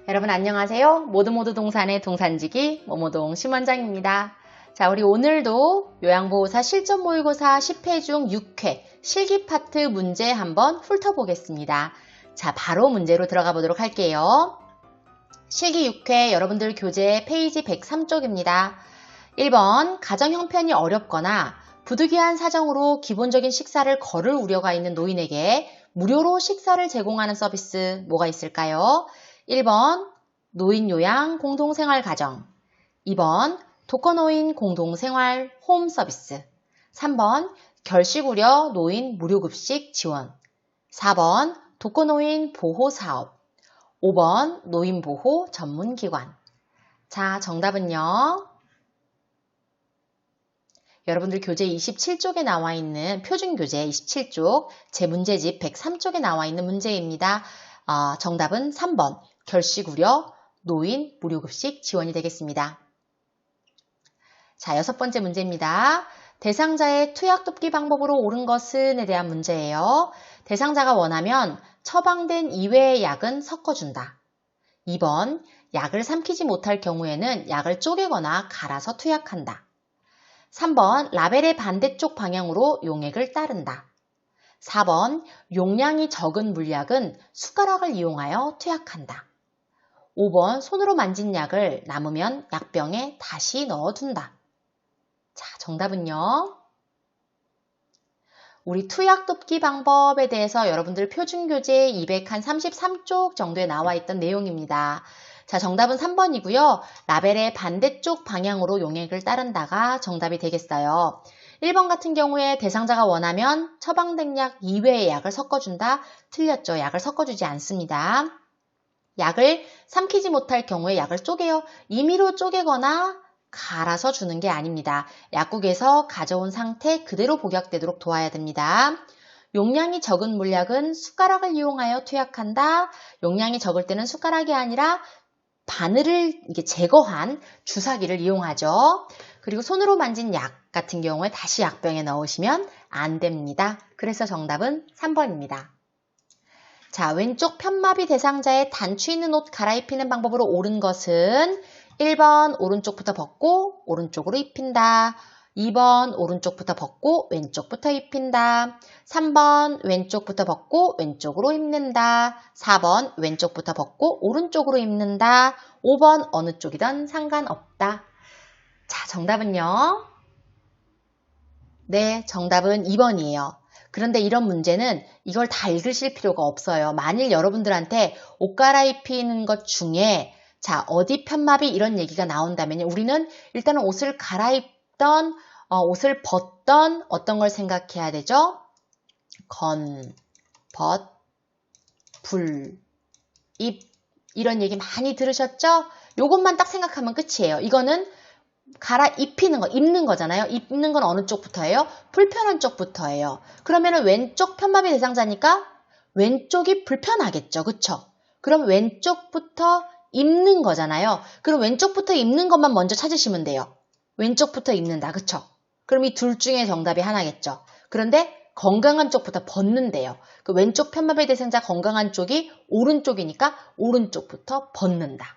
여러분 안녕하세요. 모두 동산의 동산지기 모모동 심원장입니다. 자, 우리 오늘도 요양보호사 실전 모의고사 10회 중 6회 실기 파트 문제 한번 훑어보겠습니다. 자, 바로 문제로 들어가 보도록 할게요. 실기 6회 여러분들 교재 페이지 103쪽입니다. 1번 가정 형편이 어렵거나 부득이한 사정으로 기본적인 식사를 거를 우려가 있는 노인에게 무료로 식사를 제공하는 서비스 뭐가 있을까요? 1번 노인 요양 공동생활 가정, 2번 독거노인 공동생활 홈 서비스, 3번 결식우려 노인 무료급식 지원, 4번 독거노인 보호사업, 5번 노인보호 전문기관. 자, 정답은요. 여러분들 교재 27쪽에 나와 있는 표준교재 27쪽 제 문제집 103쪽에 나와 있는 문제입니다. 정답은 3번 결식우려 노인 무료급식 지원이 되겠습니다. 자, 6번째 문제입니다. 대상자의 투약 돕기 방법으로 옳은 것은에 대한 문제예요. 대상자가 원하면 처방된 이외의 약은 섞어준다. 2번 약을 삼키지 못할 경우에는 약을 쪼개거나 갈아서 투약한다. 3번 라벨의 반대쪽 방향으로 용액을 따른다. 4번 용량이 적은 물약은 숟가락을 이용하여 투약한다. 5번 손으로 만진 약을 남으면 약병에 다시 넣어둔다. 자, 정답은요. 우리 투약 돕기 방법에 대해서 여러분들 표준교재 233쪽 정도에 나와 있던 내용입니다. 자, 정답은 3번이고요. 라벨의 반대쪽 방향으로 용액을 따른다가 정답이 되겠어요. 1번 같은 경우에 대상자가 원하면 처방된 약 이외의 약을 섞어준다. 틀렸죠. 약을 섞어주지 않습니다. 약을 삼키지 못할 경우에 약을 쪼개요. 임의로 쪼개거나 갈아서 주는 게 아닙니다. 약국에서 가져온 상태 그대로 복약되도록 도와야 됩니다. 용량이 적은 물약은 숟가락을 이용하여 투약한다. 용량이 적을 때는 숟가락이 아니라 바늘을 제거한 주사기를 이용하죠. 그리고 손으로 만진 약 같은 경우에 다시 약병에 넣으시면 안 됩니다. 그래서 정답은 3번입니다. 자, 왼쪽 편마비 대상자의 단추 있는 옷 갈아입히는 방법으로 옳은 것은 1번 오른쪽부터 벗고 오른쪽으로 입힌다. 2번 오른쪽부터 벗고 왼쪽부터 입힌다. 3번 왼쪽부터 벗고 왼쪽으로 입는다. 4번 왼쪽부터 벗고 오른쪽으로 입는다. 5번 어느 쪽이든 상관없다. 자, 정답은요. 네, 정답은 2번이에요. 그런데 이런 문제는 이걸 다 읽으실 필요가 없어요. 만일 여러분들한테 옷 갈아입히는 것 중에 자, 어디 편마비 이런 얘기가 나온다면 우리는 일단은 옷을 갈아입던 옷을 벗던 어떤 걸 생각해야 되죠? 건, 벗, 불, 입 이런 얘기 많이 들으셨죠? 요것만 딱 생각하면 끝이에요. 이거는 갈아입히는 거, 입는 거잖아요. 입는 건 어느 쪽부터예요? 불편한 쪽부터예요. 그러면은 왼쪽 편마비 대상자니까 왼쪽이 불편하겠죠. 그쵸? 그럼 왼쪽부터 입는 거잖아요. 그럼 왼쪽부터 입는 것만 먼저 찾으시면 돼요. 왼쪽부터 입는다. 그쵸? 그럼 이 둘 중에 정답이 하나겠죠. 그런데 건강한 쪽부터 벗는데요. 그 왼쪽 편마비 대상자 건강한 쪽이 오른쪽이니까 오른쪽부터 벗는다.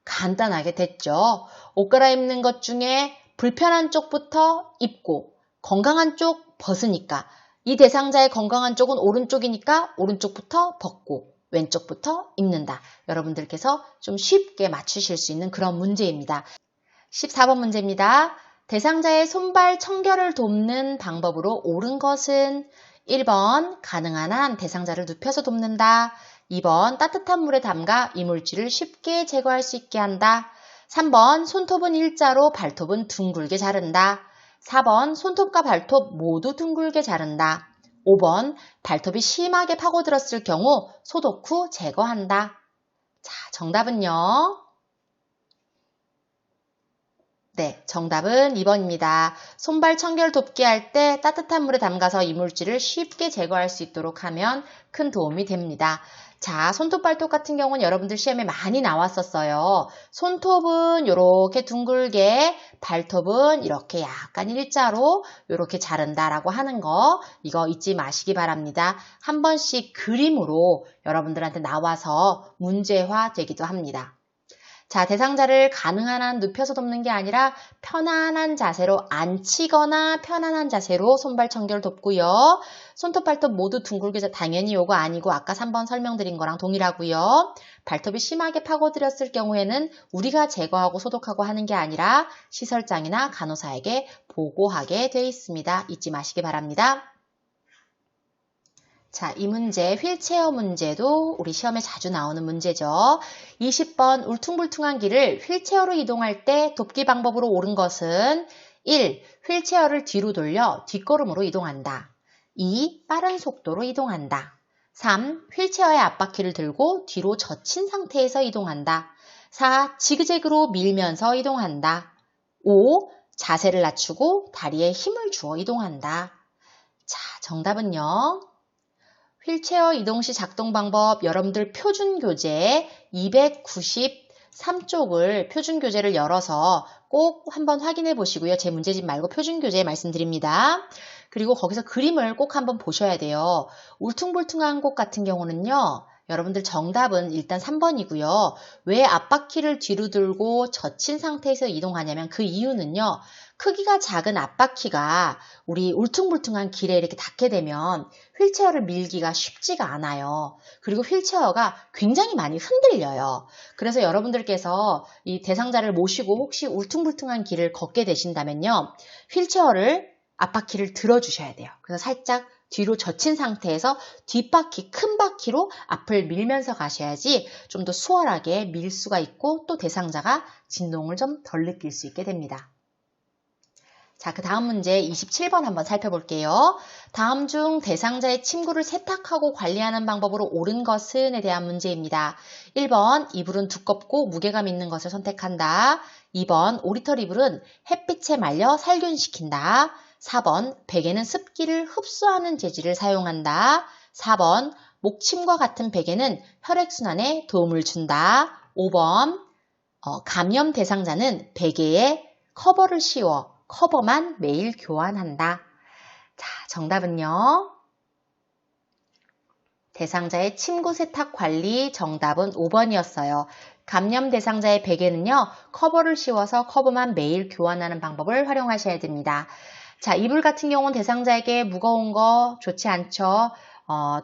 간단하게 됐죠. 옷 갈아입는 것 중에 불편한 쪽부터 입고 건강한 쪽 벗으니까 이 대상자의 건강한 쪽은 오른쪽이니까 오른쪽부터 벗고 왼쪽부터 입는다. 여러분들께서 좀 쉽게 맞추실 수 있는 그런 문제입니다. 14번 문제입니다. 대상자의 손발 청결을 돕는 방법으로 옳은 것은 1번 가능한 한 대상자를 눕혀서 돕는다. 2번 따뜻한 물에 담가 이물질을 쉽게 제거할 수 있게 한다. 3번 손톱은 일자로 발톱은 둥글게 자른다. 4번 손톱과 발톱 모두 둥글게 자른다. 5번 발톱이 심하게 파고들었을 경우 소독 후 제거한다. 자, 정답은요. 네, 정답은 2번입니다. 손발 청결 돕기 할 때 따뜻한 물에 담가서 이물질을 쉽게 제거할 수 있도록 하면 큰 도움이 됩니다. 자, 손톱 발톱 같은 경우는 여러분들 시험에 많이 나왔었어요. 손톱은 이렇게 둥글게, 발톱은 이렇게 약간 일자로 이렇게 자른다라고 하는 거, 이거 잊지 마시기 바랍니다. 한 번씩 그림으로 여러분들한테 나와서 문제화 되기도 합니다. 자, 대상자를 가능한 한 눕혀서 돕는 게 아니라 편안한 자세로 앉히거나 편안한 자세로 손발 청결 돕고요. 손톱, 발톱 모두 둥글게 당연히 요거 아니고 아까 3번 설명드린 거랑 동일하고요. 발톱이 심하게 파고들었을 경우에는 우리가 제거하고 소독하고 하는 게 아니라 시설장이나 간호사에게 보고하게 돼 있습니다. 잊지 마시기 바랍니다. 자, 이 문제 휠체어 문제도 우리 시험에 자주 나오는 문제죠. 20번 울퉁불퉁한 길을 휠체어로 이동할 때 돕기 방법으로 옳은 것은 1. 휠체어를 뒤로 돌려 뒷걸음으로 이동한다. 2. 빠른 속도로 이동한다. 3. 휠체어의 앞바퀴를 들고 뒤로 젖힌 상태에서 이동한다. 4. 지그재그로 밀면서 이동한다. 5. 자세를 낮추고 다리에 힘을 주어 이동한다. 자, 정답은요. 휠체어 이동 시 작동 방법 여러분들 표준교재 293쪽을 표준교재를 열어서 꼭 한번 확인해 보시고요. 제 문제집 말고 표준교재 말씀드립니다. 그리고 거기서 그림을 꼭 한번 보셔야 돼요. 울퉁불퉁한 곳 같은 경우는요. 여러분들 정답은 일단 3번이고요. 왜 앞바퀴를 뒤로 들고 젖힌 상태에서 이동하냐면 그 이유는요. 크기가 작은 앞바퀴가 우리 울퉁불퉁한 길에 이렇게 닿게 되면 휠체어를 밀기가 쉽지가 않아요. 그리고 휠체어가 굉장히 많이 흔들려요. 그래서 여러분들께서 이 대상자를 모시고 혹시 울퉁불퉁한 길을 걷게 되신다면요. 휠체어를 앞바퀴를 들어주셔야 돼요. 그래서 살짝 뒤로 젖힌 상태에서 뒷바퀴, 큰 바퀴로 앞을 밀면서 가셔야지 좀 더 수월하게 밀 수가 있고 또 대상자가 진동을 좀 덜 느낄 수 있게 됩니다. 자, 그 다음 문제 27번 한번 살펴볼게요. 다음 중 대상자의 침구를 세탁하고 관리하는 방법으로 옳은 것은에 대한 문제입니다. 1번, 이불은 두껍고 무게감 있는 것을 선택한다. 2번, 오리털 이불은 햇빛에 말려 살균시킨다. 4번, 베개는 습기를 흡수하는 재질을 사용한다. 4번, 목침과 같은 베개는 혈액순환에 도움을 준다. 5번, 감염 대상자는 베개에 커버를 씌워 커버만 매일 교환한다. 자, 정답은요. 대상자의 침구 세탁 관리 정답은 5번이었어요. 감염 대상자의 베개는요. 커버를 씌워서 커버만 매일 교환하는 방법을 활용하셔야 됩니다. 자, 이불 같은 경우는 대상자에게 무거운 거 좋지 않죠.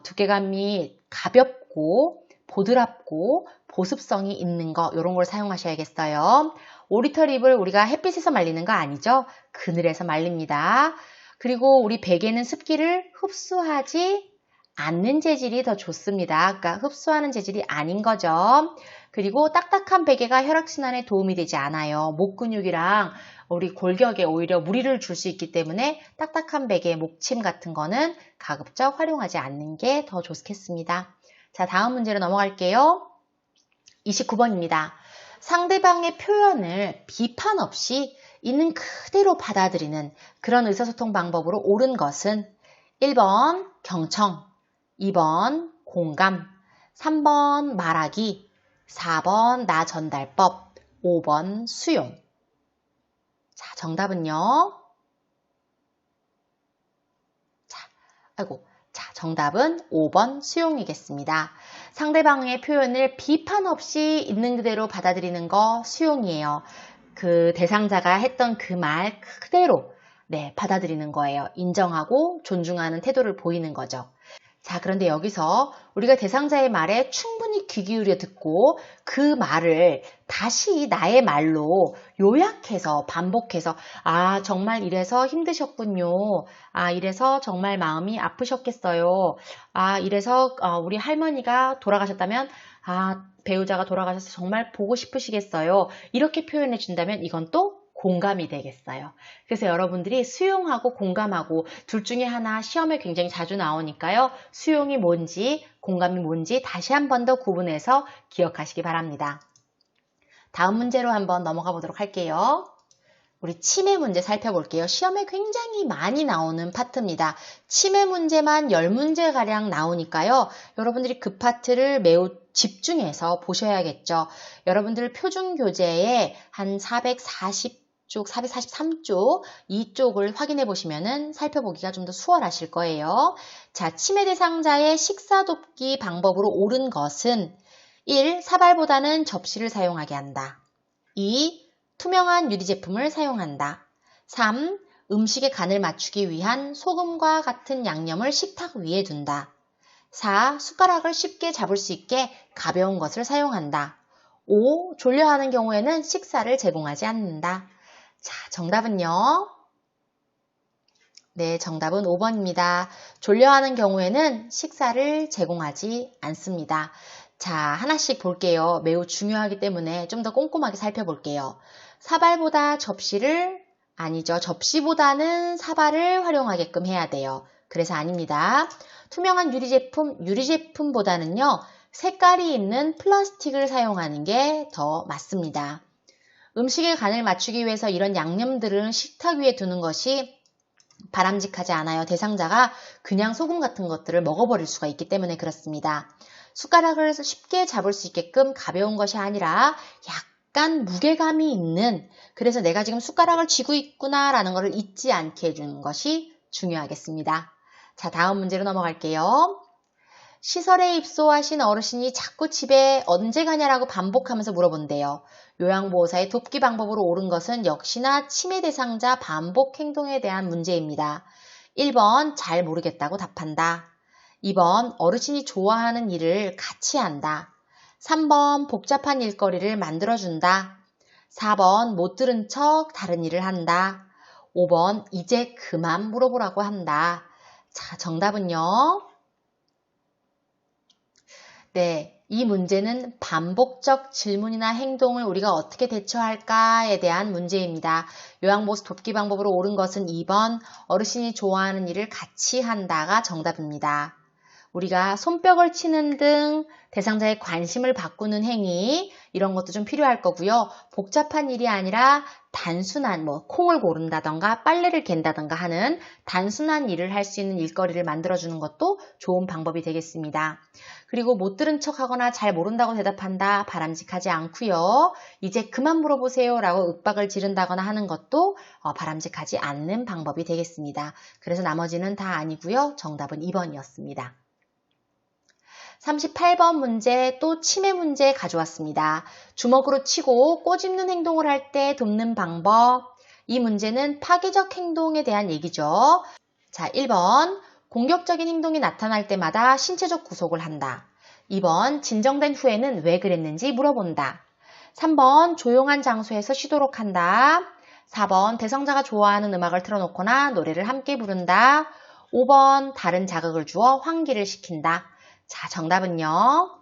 두께감이 가볍고 보드랍고 보습성이 있는 거 이런 걸 사용하셔야겠어요. 오리털 이불 우리가 햇빛에서 말리는 거 아니죠? 그늘에서 말립니다. 그리고 우리 베개는 습기를 흡수하지 않는 재질이 더 좋습니다. 그러니까 흡수하는 재질이 아닌 거죠. 그리고 딱딱한 베개가 혈액순환에 도움이 되지 않아요. 목 근육이랑 우리 골격에 오히려 무리를 줄 수 있기 때문에 딱딱한 베개, 목침 같은 거는 가급적 활용하지 않는 게 더 좋겠습니다. 자, 다음 문제로 넘어갈게요. 29번입니다. 상대방의 표현을 비판 없이 있는 그대로 받아들이는 그런 의사소통 방법으로 옳은 것은 1번 경청, 2번 공감, 3번 말하기, 4번 나 전달법, 5번 수용. 자, 정답은요. 자, 정답은 5번 수용이겠습니다. 상대방의 표현을 비판 없이 있는 그대로 받아들이는 거 수용이에요. 그 대상자가 했던 그 말 그대로 받아들이는 거예요. 인정하고 존중하는 태도를 보이는 거죠. 자, 그런데 여기서 우리가 대상자의 말에 충분히 귀 기울여 듣고 그 말을 다시 나의 말로 요약해서 반복해서 아, 정말 이래서 힘드셨군요. 아, 이래서 정말 마음이 아프셨겠어요. 아, 이래서 우리 할머니가 돌아가셨다면 아, 배우자가 돌아가셔서 정말 보고 싶으시겠어요. 이렇게 표현해 준다면 이건 또 공감이 되겠어요. 그래서 여러분들이 수용하고 공감하고 둘 중에 하나 시험에 굉장히 자주 나오니까요. 수용이 뭔지 공감이 뭔지 다시 한 번 더 구분해서 기억하시기 바랍니다. 다음 문제로 한번 넘어가 보도록 할게요. 우리 치매 문제 살펴볼게요. 시험에 굉장히 많이 나오는 파트입니다. 치매 문제만 10문제가량 나오니까요. 여러분들이 그 파트를 매우 집중해서 보셔야겠죠. 여러분들 표준교재에 한 440쪽, 443쪽 이쪽을 확인해 보시면은 살펴보기가 좀 더 수월하실 거예요. 자, 치매 대상자의 식사 돕기 방법으로 옳은 것은 1. 사발보다는 접시를 사용하게 한다. 2. 투명한 유리 제품을 사용한다. 3. 음식의 간을 맞추기 위한 소금과 같은 양념을 식탁 위에 둔다. 4. 숟가락을 쉽게 잡을 수 있게 가벼운 것을 사용한다. 5. 졸려하는 경우에는 식사를 제공하지 않는다. 자, 정답은요? 네, 정답은 5번입니다. 졸려하는 경우에는 식사를 제공하지 않습니다. 자, 하나씩 볼게요. 매우 중요하기 때문에 좀 더 꼼꼼하게 살펴볼게요. 사발보다 접시를, 아니죠. 접시보다는 사발을 활용하게끔 해야 돼요. 그래서 아닙니다. 투명한 유리제품보다는요, 색깔이 있는 플라스틱을 사용하는 게 더 맞습니다. 음식의 간을 맞추기 위해서 이런 양념들은 식탁 위에 두는 것이 바람직하지 않아요. 대상자가 그냥 소금 같은 것들을 먹어버릴 수가 있기 때문에 그렇습니다. 숟가락을 쉽게 잡을 수 있게끔 가벼운 것이 아니라 약간 무게감이 있는, 그래서 내가 지금 숟가락을 쥐고 있구나 라는 것을 잊지 않게 해주는 것이 중요하겠습니다. 자, 다음 문제로 넘어갈게요. 시설에 입소하신 어르신이 자꾸 집에 언제 가냐라고 반복하면서 물어본대요. 요양보호사의 돕기 방법으로 옳은 것은 역시나 치매 대상자 반복 행동에 대한 문제입니다. 1번 잘 모르겠다고 답한다. 2번 어르신이 좋아하는 일을 같이 한다. 3번 복잡한 일거리를 만들어준다. 4번 못 들은 척 다른 일을 한다. 5번 이제 그만 물어보라고 한다. 자, 정답은요? 네, 이 문제는 반복적 질문이나 행동을 우리가 어떻게 대처할까에 대한 문제입니다. 요양보호사 돕기 방법으로 옳은 것은 2번 어르신이 좋아하는 일을 같이 한다가 정답입니다. 우리가 손뼉을 치는 등 대상자의 관심을 바꾸는 행위, 이런 것도 좀 필요할 거고요. 복잡한 일이 아니라 단순한 콩을 고른다던가 빨래를 갠다던가 하는 단순한 일을 할 수 있는 일거리를 만들어주는 것도 좋은 방법이 되겠습니다. 그리고 못 들은 척하거나 잘 모른다고 대답한다, 바람직하지 않고요. 이제 그만 물어보세요 라고 윽박을 지른다거나 하는 것도 바람직하지 않는 방법이 되겠습니다. 그래서 나머지는 다 아니고요. 정답은 2번이었습니다. 38번 문제, 또 치매 문제 가져왔습니다. 주먹으로 치고 꼬집는 행동을 할 때 돕는 방법. 이 문제는 파괴적 행동에 대한 얘기죠. 자, 1번 공격적인 행동이 나타날 때마다 신체적 구속을 한다. 2번 진정된 후에는 왜 그랬는지 물어본다. 3번 조용한 장소에서 쉬도록 한다. 4번 대상자가 좋아하는 음악을 틀어놓거나 노래를 함께 부른다. 5번 다른 자극을 주어 환기를 시킨다. 자, 정답은요?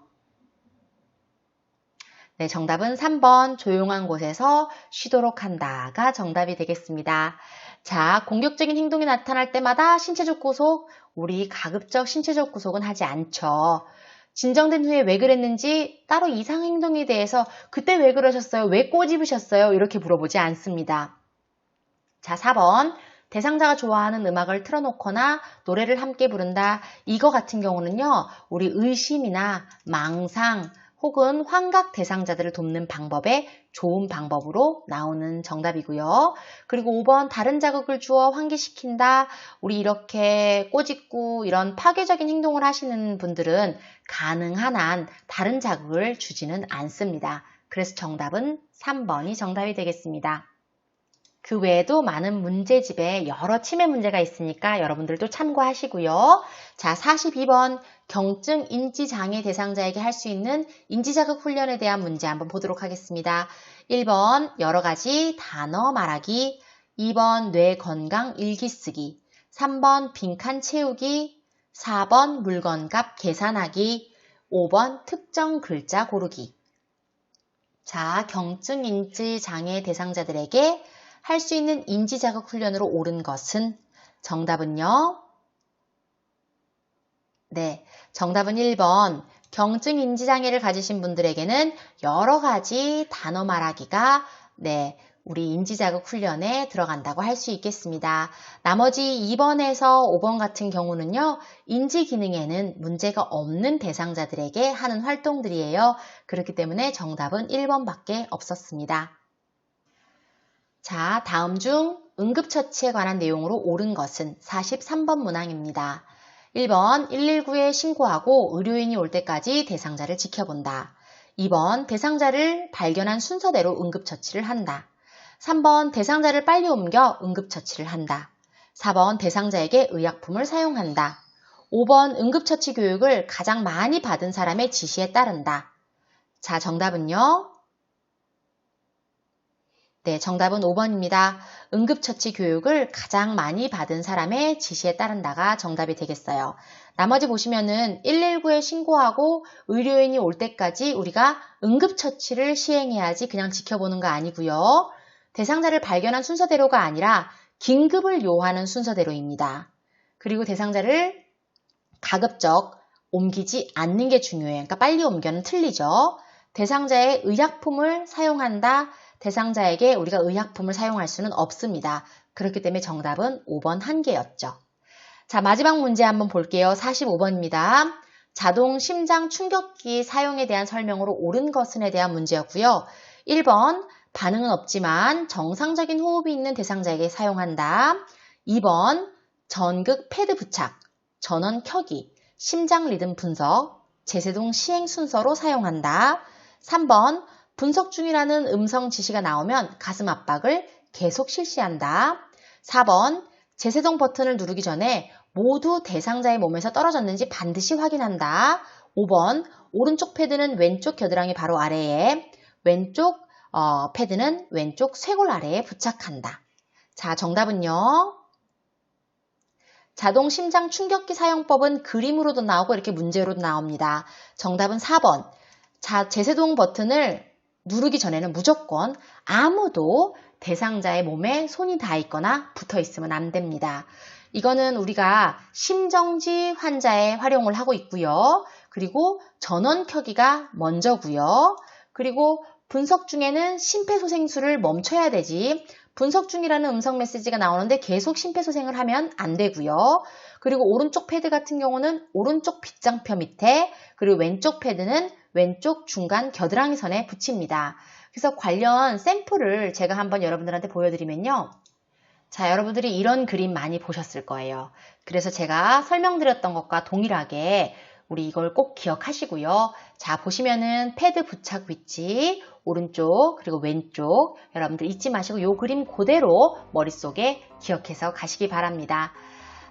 네, 정답은 3번 조용한 곳에서 쉬도록 한다가 정답이 되겠습니다. 자, 공격적인 행동이 나타날 때마다 신체적 구속, 우리 가급적 신체적 구속은 하지 않죠. 진정된 후에 왜 그랬는지 따로 이상 행동에 대해서 그때 왜 그러셨어요? 왜 꼬집으셨어요? 이렇게 물어보지 않습니다. 자, 4번 대상자가 좋아하는 음악을 틀어놓거나 노래를 함께 부른다. 이거 같은 경우는요, 우리 의심이나 망상 혹은 환각 대상자들을 돕는 방법에 좋은 방법으로 나오는 정답이고요. 그리고 5번 다른 자극을 주어 환기시킨다. 우리 이렇게 꼬집고 이런 파괴적인 행동을 하시는 분들은 가능한 한 다른 자극을 주지는 않습니다. 그래서 정답은 3번이 정답이 되겠습니다. 그 외에도 많은 문제집에 여러 치매 문제가 있으니까 여러분들도 참고하시고요. 자, 42번 경증 인지장애 대상자에게 할 수 있는 인지자극 훈련에 대한 문제 한번 보도록 하겠습니다. 1번 여러 가지 단어 말하기, 2번 뇌 건강 일기 쓰기, 3번 빈칸 채우기, 4번 물건값 계산하기, 5번 특정 글자 고르기. 자, 경증 인지장애 대상자들에게 할 수 있는 인지자극 훈련으로 옳은 것은 정답은요? 네, 정답은 1번. 경증 인지장애를 가지신 분들에게는 여러 가지 단어 말하기가 우리 인지자극 훈련에 들어간다고 할 수 있겠습니다. 나머지 2번에서 5번 같은 경우는요. 인지 기능에는 문제가 없는 대상자들에게 하는 활동들이에요. 그렇기 때문에 정답은 1번밖에 없었습니다. 자, 다음 중 응급처치에 관한 내용으로 옳은 것은 43번 문항입니다. 1번 119에 신고하고 의료인이 올 때까지 대상자를 지켜본다. 2번 대상자를 발견한 순서대로 응급처치를 한다. 3번 대상자를 빨리 옮겨 응급처치를 한다. 4번 대상자에게 의약품을 사용한다. 5번 응급처치 교육을 가장 많이 받은 사람의 지시에 따른다. 자, 정답은요? 네, 정답은 5번입니다. 응급처치 교육을 가장 많이 받은 사람의 지시에 따른다가 정답이 되겠어요. 나머지 보시면은 119에 신고하고 의료인이 올 때까지 우리가 응급처치를 시행해야지 그냥 지켜보는 거 아니고요. 대상자를 발견한 순서대로가 아니라 긴급을 요하는 순서대로입니다. 그리고 대상자를 가급적 옮기지 않는 게 중요해요. 그러니까 빨리 옮겨는 틀리죠. 대상자의 의약품을 사용한다. 대상자에게 우리가 의약품을 사용할 수는 없습니다. 그렇기 때문에 정답은 5번 한 개였죠. 자, 마지막 문제 한번 볼게요. 45번입니다. 자동 심장 충격기 사용에 대한 설명으로 옳은 것은에 대한 문제였고요. 1번 반응은 없지만 정상적인 호흡이 있는 대상자에게 사용한다. 2번 전극 패드 부착, 전원 켜기, 심장 리듬 분석, 제세동 시행 순서로 사용한다. 3번 분석 중이라는 음성 지시가 나오면 가슴 압박을 계속 실시한다. 4번 제세동 버튼을 누르기 전에 모두 대상자의 몸에서 떨어졌는지 반드시 확인한다. 5번 오른쪽 패드는 왼쪽 겨드랑이 바로 아래에, 왼쪽 패드는 왼쪽 쇄골 아래에 부착한다. 자, 정답은요. 자동 심장 충격기 사용법은 그림으로도 나오고 이렇게 문제로도 나옵니다. 정답은 4번. 자, 제세동 버튼을 누르기 전에는 무조건 아무도 대상자의 몸에 손이 닿아 있거나 붙어 있으면 안 됩니다. 이거는 우리가 심정지 환자에 활용을 하고 있고요. 그리고 전원 켜기가 먼저고요. 그리고 분석 중에는 심폐소생술을 멈춰야 되지. 분석 중이라는 음성 메시지가 나오는데 계속 심폐소생을 하면 안 되고요. 그리고 오른쪽 패드 같은 경우는 오른쪽 빗장표 밑에, 그리고 왼쪽 패드는 왼쪽 중간 겨드랑이 선에 붙입니다. 그래서 관련 샘플을 제가 한번 여러분들한테 보여드리면요. 자, 여러분들이 이런 그림 많이 보셨을 거예요. 그래서 제가 설명드렸던 것과 동일하게 우리 이걸 꼭 기억하시고요. 자, 보시면은 패드 부착 위치, 오른쪽 그리고 왼쪽, 여러분들 잊지 마시고 이 그림 그대로 머릿속에 기억해서 가시기 바랍니다.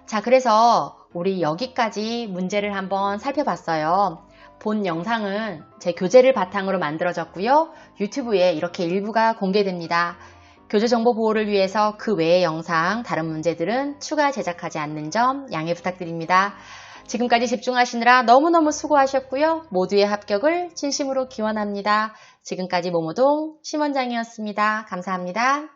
자, 그래서 우리 여기까지 문제를 한번 살펴봤어요. 본 영상은 제 교재를 바탕으로 만들어졌고요. 유튜브에 이렇게 일부가 공개됩니다. 교재 정보 보호를 위해서 그 외의 영상, 다른 문제들은 추가 제작하지 않는 점 양해 부탁드립니다. 지금까지 집중하시느라 너무너무 수고하셨고요. 모두의 합격을 진심으로 기원합니다. 지금까지 모모동 심원장이었습니다. 감사합니다.